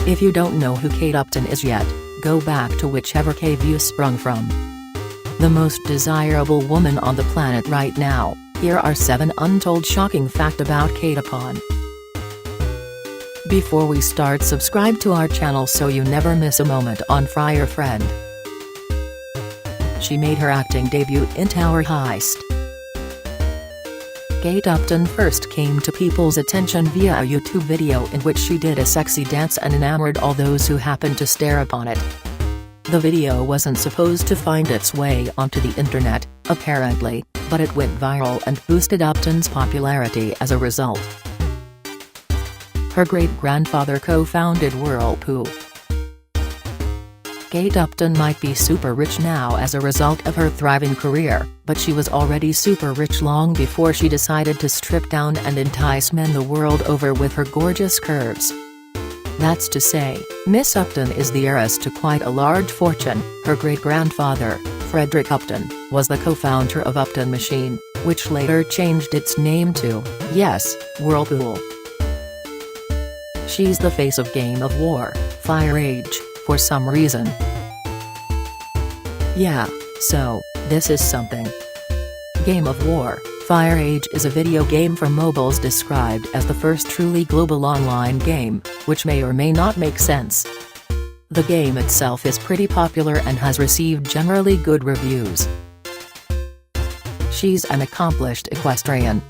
If you don't know who Kate Upton is yet, go back to whichever cave you sprung from. The most desirable woman on the planet right now, here are 7 untold shocking facts about Kate Upton. Before we start, subscribe to our channel so you never miss a moment on Friar Friend. She made her acting debut in Tower Heist. Kate Upton first came to people's attention via a YouTube video in which she did a sexy dance and enamored all those who happened to stare upon it. The video wasn't supposed to find its way onto the internet, apparently, but it went viral and boosted Upton's popularity as a result. Her great-grandfather co-founded Whirlpool. Kate Upton might be super rich now as a result of her thriving career, but she was already super rich long before she decided to strip down and entice men the world over with her gorgeous curves. That's to say, Miss Upton is the heiress to quite a large fortune. Her great-grandfather, Frederick Upton, was the co-founder of Upton Machine, which later changed its name to, yes, Whirlpool. She's the face of Game of War, Fire Age, for some reason. Yeah, so, this is something. Game of War, Fire Age is a video game for mobiles described as the first truly global online game, which may or may not make sense. The game itself is pretty popular and has received generally good reviews. She's an accomplished equestrian.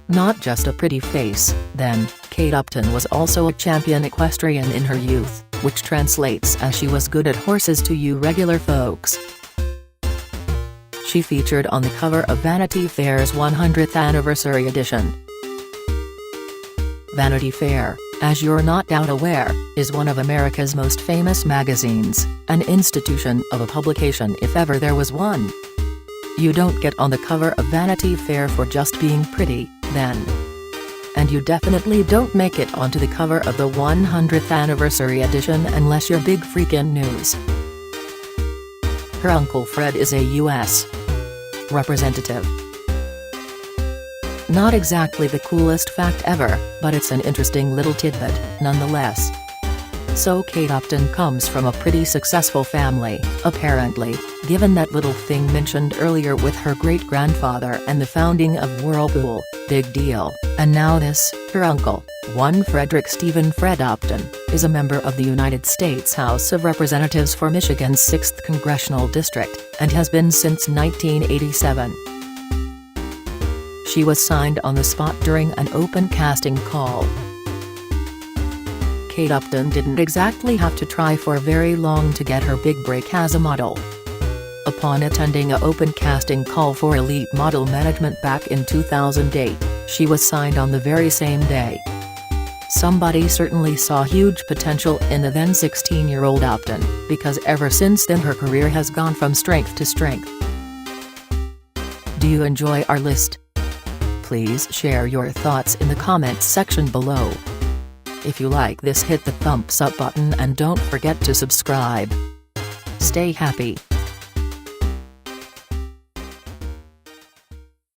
Not just a pretty face, then, Kate Upton was also a champion equestrian in her youth, which translates as she was good at horses to you regular folks. She featured on the cover of Vanity Fair's 100th anniversary edition. Vanity Fair, as you're not doubt aware, is one of America's most famous magazines, an institution of a publication if ever there was one. You don't get on the cover of Vanity Fair for just being pretty, then. And you definitely don't make it onto the cover of the 100th anniversary edition unless you're big freakin' news. Her uncle Fred is a U.S. representative. Not exactly the coolest fact ever, but it's an interesting little tidbit, nonetheless. So Kate Upton comes from a pretty successful family, apparently, given that little thing mentioned earlier with her great-grandfather and the founding of Whirlpool, big deal, and now this, her uncle, one Frederick Stephen Fred Upton, is a member of the United States House of Representatives for Michigan's 6th Congressional District, and has been since 1987. She was signed on the spot during an open casting call. Kate Upton didn't exactly have to try for very long to get her big break as a model. Upon attending an open casting call for Elite Model Management back in 2008, she was signed on the very same day. Somebody certainly saw huge potential in the then 16-year-old Upton, because ever since then her career has gone from strength to strength. Do you enjoy our list? Please share your thoughts in the comments section below. If you like this, hit the thumbs up button and don't forget to subscribe. Stay happy.